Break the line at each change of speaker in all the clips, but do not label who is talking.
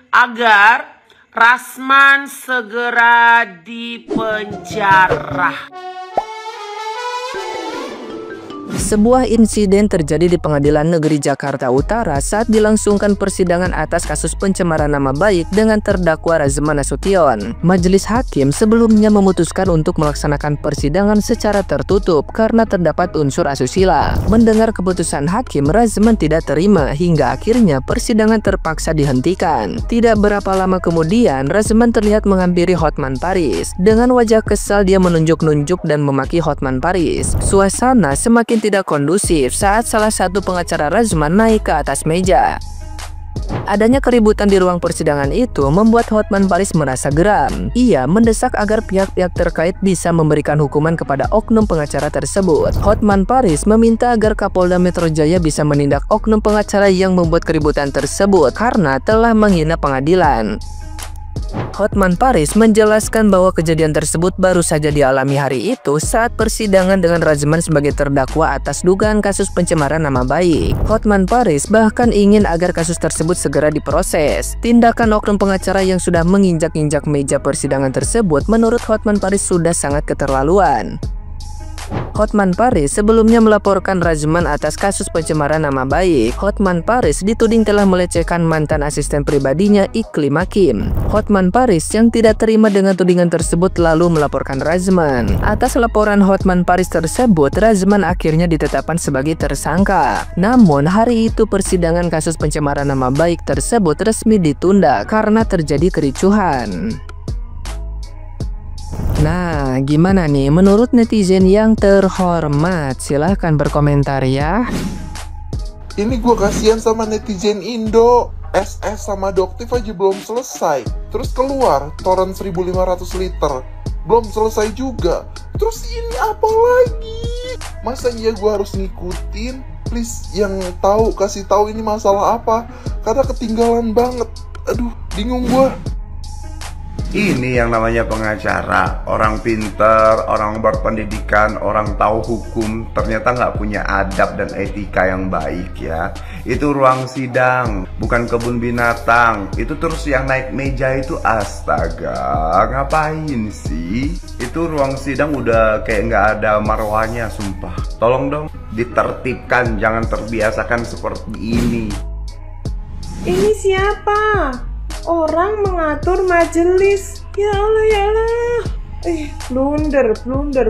agar Rasman segera dipenjara.
Sebuah insiden terjadi di Pengadilan Negeri Jakarta Utara saat dilangsungkan persidangan atas kasus pencemaran nama baik dengan terdakwa Razman Nasution. Majelis hakim sebelumnya memutuskan untuk melaksanakan persidangan secara tertutup karena terdapat unsur asusila. Mendengar keputusan hakim, Razman tidak terima hingga akhirnya persidangan terpaksa dihentikan. Tidak berapa lama kemudian, Razman terlihat menghampiri Hotman Paris. Dengan wajah kesal dia menunjuk-nunjuk dan memaki Hotman Paris. Suasana semakin tidak kondusif saat salah satu pengacara Razman naik ke atas meja. Adanya keributan di ruang persidangan itu membuat Hotman Paris merasa geram. Ia mendesak agar pihak-pihak terkait bisa memberikan hukuman kepada oknum pengacara tersebut. Hotman Paris meminta agar Kapolda Metro Jaya bisa menindak oknum pengacara yang membuat keributan tersebut karena telah menghina pengadilan. Hotman Paris menjelaskan bahwa kejadian tersebut baru saja dialami hari itu saat persidangan dengan Razman sebagai terdakwa atas dugaan kasus pencemaran nama baik. Hotman Paris bahkan ingin agar kasus tersebut segera diproses. Tindakan oknum pengacara yang sudah menginjak-injak meja persidangan tersebut menurut Hotman Paris sudah sangat keterlaluan. Hotman Paris sebelumnya melaporkan Razman atas kasus pencemaran nama baik. Hotman Paris dituding telah melecehkan mantan asisten pribadinya Iklim Hakim. Hotman Paris yang tidak terima dengan tudingan tersebut lalu melaporkan Razman. Atas laporan Hotman Paris tersebut, Razman akhirnya ditetapkan sebagai tersangka. Namun hari itu persidangan kasus pencemaran nama baik tersebut resmi ditunda karena terjadi kericuhan. Nah, gimana nih menurut netizen yang terhormat? Silahkan berkomentar ya.
Ini gue kasihan sama netizen Indo. SS sama Doktif aja belum selesai. Terus keluar torrent 1500 liter. Belum selesai juga. Terus ini apa lagi? Masa iya gue harus ngikutin? Please, yang tahu kasih tahu ini masalah apa. Karena ketinggalan banget. Aduh, bingung gue.
Ini yang namanya pengacara, orang pinter, orang berpendidikan, orang tahu hukum, ternyata nggak punya adab dan etika yang baik ya. Itu ruang sidang, bukan kebun binatang. Itu terus yang naik meja itu astaga, ngapain sih? Itu ruang sidang udah kayak nggak ada marwahnya, sumpah. Tolong dong, ditertibkan, jangan terbiasakan seperti ini.
Ini siapa? Orang mengatur majelis. Ya Allah, ya Allah. Blunder,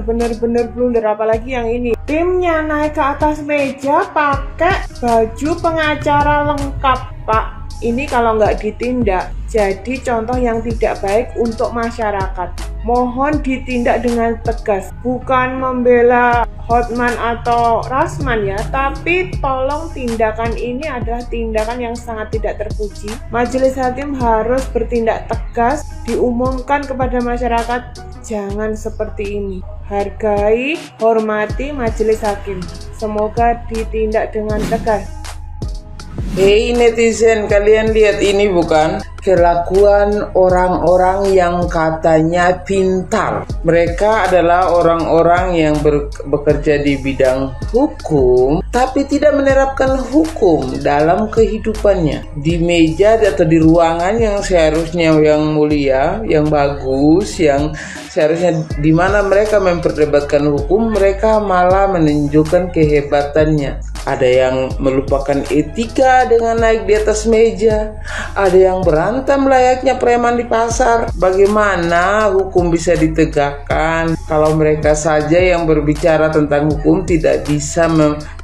bener-bener blunder. Apalagi yang ini. Timnya naik ke atas meja pakai baju pengacara lengkap, Pak. Ini kalau nggak ditindak, jadi contoh yang tidak baik untuk masyarakat. Mohon ditindak dengan tegas. Bukan membela Hotman atau Razman ya, tapi tolong tindakan ini adalah tindakan yang sangat tidak terpuji. Majelis hakim harus bertindak tegas, diumumkan kepada masyarakat, jangan seperti ini. Hargai, hormati majelis hakim. Semoga ditindak dengan tegas.
Hei netizen, kalian lihat ini bukan? Kelakuan orang-orang yang katanya pintar. Mereka adalah orang-orang yang bekerja di bidang hukum, tapi tidak menerapkan hukum dalam kehidupannya. Di meja atau di ruangan yang seharusnya yang mulia, yang bagus, yang seharusnya di mana mereka memperdebatkan hukum, mereka malah menunjukkan kehebatannya. Ada yang melupakan etika dengan naik di atas meja. Ada yang berantem layaknya preman di pasar. Bagaimana hukum bisa ditegakkan kalau mereka saja yang berbicara tentang hukum tidak bisa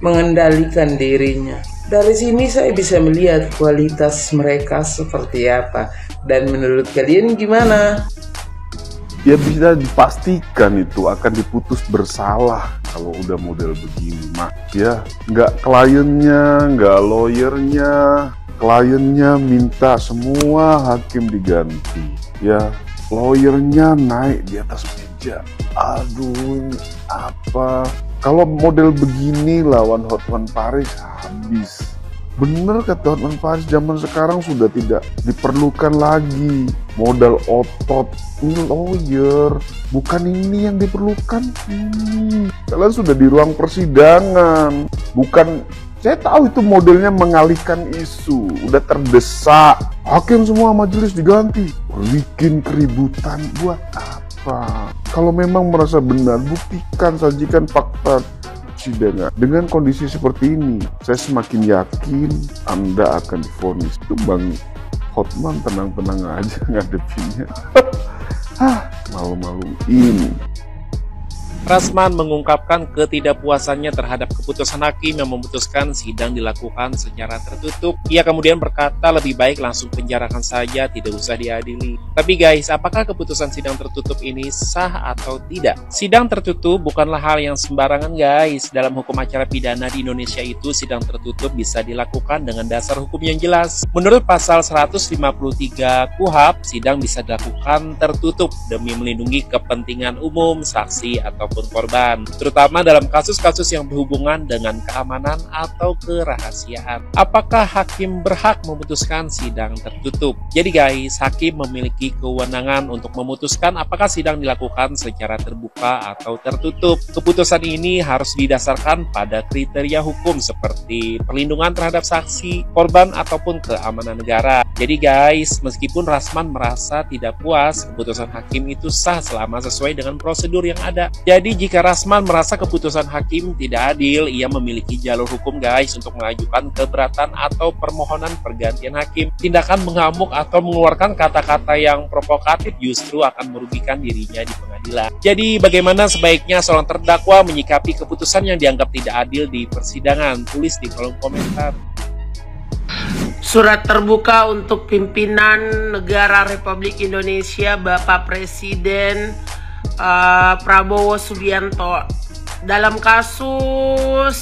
mengendalikan dirinya? Dari sini saya bisa melihat kualitas mereka seperti apa. Dan menurut kalian gimana?
Ya bisa dipastikan itu akan diputus bersalah kalau udah model begini mah. Ya nggak kliennya, nggak lawyernya, kliennya minta semua hakim diganti. Ya lawyernya naik di atas meja. Aduh ini apa? Kalau model begini lawan Hotman Paris habis. Bener kata Hotman Paris, zaman sekarang sudah tidak diperlukan lagi modal otot. Ini lawyer, bukan ini yang diperlukan. Kalian sudah di ruang persidangan, bukan Saya tahu itu modelnya mengalihkan isu, udah terdesak. Hakim semua majelis diganti. Bikin keributan buat apa? Kalau memang merasa benar, buktikan, sajikan fakta persidangan. Dengan kondisi seperti ini, saya semakin yakin Anda akan divonis. Itu Bang Hotman tenang-tenang aja ngadepinnya. Malu-maluin.
Rasman mengungkapkan ketidakpuasannya terhadap keputusan hakim yang memutuskan sidang dilakukan secara tertutup. Ia kemudian berkata lebih baik langsung penjarakan saja, tidak usah diadili. Tapi guys, apakah keputusan sidang tertutup ini sah atau tidak? Sidang tertutup bukanlah hal yang sembarangan guys. Dalam hukum acara pidana di Indonesia itu, sidang tertutup bisa dilakukan dengan dasar hukum yang jelas. Menurut pasal 153 KUHP, sidang bisa dilakukan tertutup demi melindungi kepentingan umum, saksi, ataupun korban, terutama dalam kasus-kasus yang berhubungan dengan keamanan atau kerahasiaan. Apakah hakim berhak memutuskan sidang tertutup? Jadi guys, hakim memiliki kewenangan untuk memutuskan apakah sidang dilakukan secara terbuka atau tertutup. Keputusan ini harus didasarkan pada kriteria hukum seperti perlindungan terhadap saksi, korban, ataupun keamanan negara. Jadi guys, meskipun Rasman merasa tidak puas, keputusan hakim itu sah selama sesuai dengan prosedur yang ada. Jadi jika Rasman merasa keputusan hakim tidak adil, ia memiliki jalur hukum guys untuk mengajukan keberatan atau permohonan pergantian hakim. Tindakan mengamuk atau mengeluarkan kata-kata yang provokatif justru akan merugikan dirinya di pengadilan. Jadi bagaimana sebaiknya seorang terdakwa menyikapi keputusan yang dianggap tidak adil di persidangan? Tulis di kolom komentar.
Surat terbuka untuk pimpinan negara Republik Indonesia Bapak Presiden Prabowo Subianto dalam kasus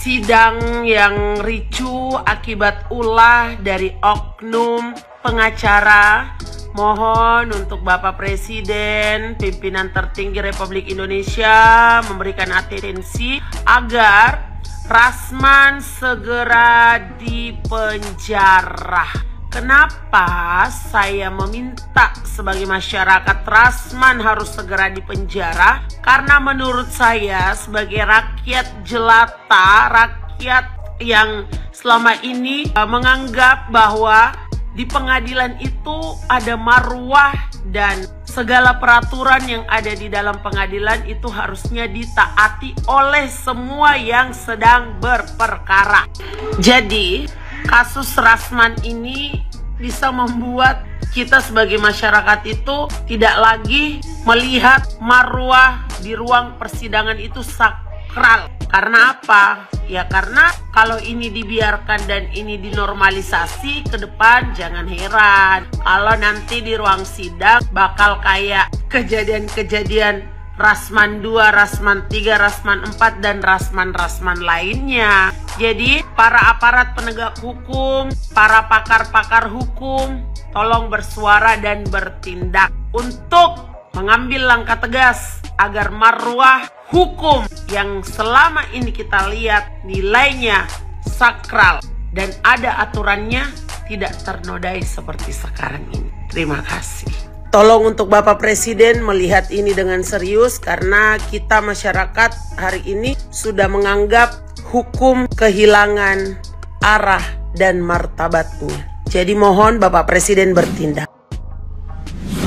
sidang yang ricuh akibat ulah dari oknum pengacara. Mohon untuk Bapak Presiden, pimpinan tertinggi Republik Indonesia memberikan atensi agar Rasman segera dipenjara. Kenapa saya meminta sebagai masyarakat Rasman harus segera dipenjara? Karena menurut saya sebagai rakyat jelata, rakyat yang selama ini menganggap bahwa di pengadilan itu ada marwah dan segala peraturan yang ada di dalam pengadilan itu harusnya ditaati oleh semua yang sedang berperkara. Jadi kasus Rasman ini bisa membuat kita sebagai masyarakat itu tidak lagi melihat marwah di ruang persidangan itu sakral. Karena apa? Ya karena kalau ini dibiarkan dan ini dinormalisasi ke depan, jangan heran kalau nanti di ruang sidang bakal kayak kejadian-kejadian Rasman 2, Rasman 3, Rasman 4, dan Rasman lainnya. Jadi para aparat penegak hukum, para pakar-pakar hukum, tolong bersuara dan bertindak untuk mengambil langkah tegas agar marwah hukum yang selama ini kita lihat nilainya sakral dan ada aturannya tidak ternodai seperti sekarang ini. Terima kasih. Tolong untuk Bapak Presiden melihat ini dengan serius karena kita masyarakat hari ini sudah menganggap hukum kehilangan arah dan martabatnya. Jadi mohon Bapak Presiden bertindak.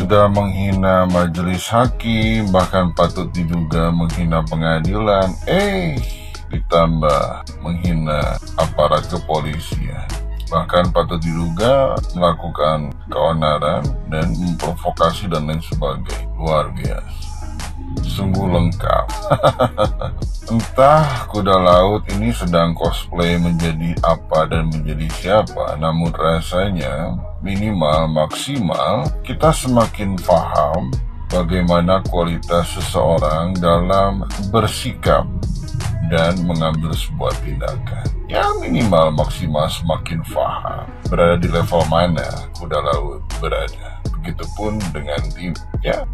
Sudah menghina majelis hakim, bahkan patut diduga menghina pengadilan, ditambah menghina aparat kepolisian, bahkan patut diduga melakukan keonaran dan memprovokasi dan lain sebagainya. Luar biasa, sungguh lengkap. Entah kuda laut ini sedang cosplay menjadi apa dan menjadi siapa, namun rasanya minimal maksimal kita semakin paham bagaimana kualitas seseorang dalam bersikap dan mengambil sebuah tindakan. Ya minimal maksimal semakin paham berada di level mana kuda laut berada. Begitupun dengan tim, ya.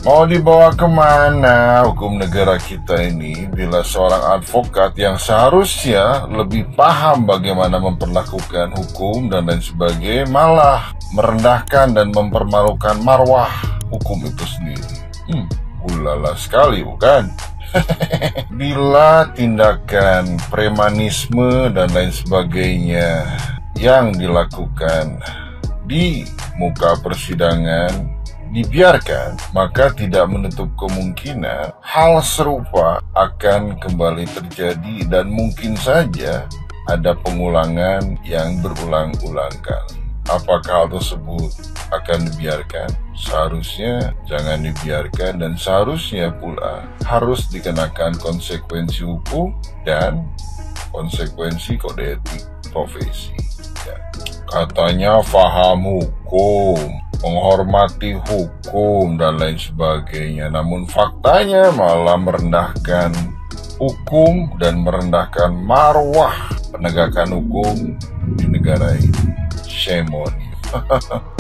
Mau dibawa kemana hukum negara kita ini bila seorang advokat yang seharusnya lebih paham bagaimana memperlakukan hukum dan lain sebagainya malah merendahkan dan mempermalukan marwah hukum itu sendiri. Ulala sekali bukan? Bila tindakan premanisme dan lain sebagainya yang dilakukan di muka persidangan dibiarkan, maka tidak menutup kemungkinan hal serupa akan kembali terjadi dan mungkin saja ada pengulangan yang berulang-ulang kali. Apakah hal tersebut akan dibiarkan? Seharusnya jangan dibiarkan, dan seharusnya pula harus dikenakan konsekuensi hukum dan konsekuensi kode etik profesi. Ya. Katanya paham hukum, menghormati hukum dan lain sebagainya, namun faktanya malah merendahkan hukum dan merendahkan marwah penegakan hukum di negara ini. Shame on you.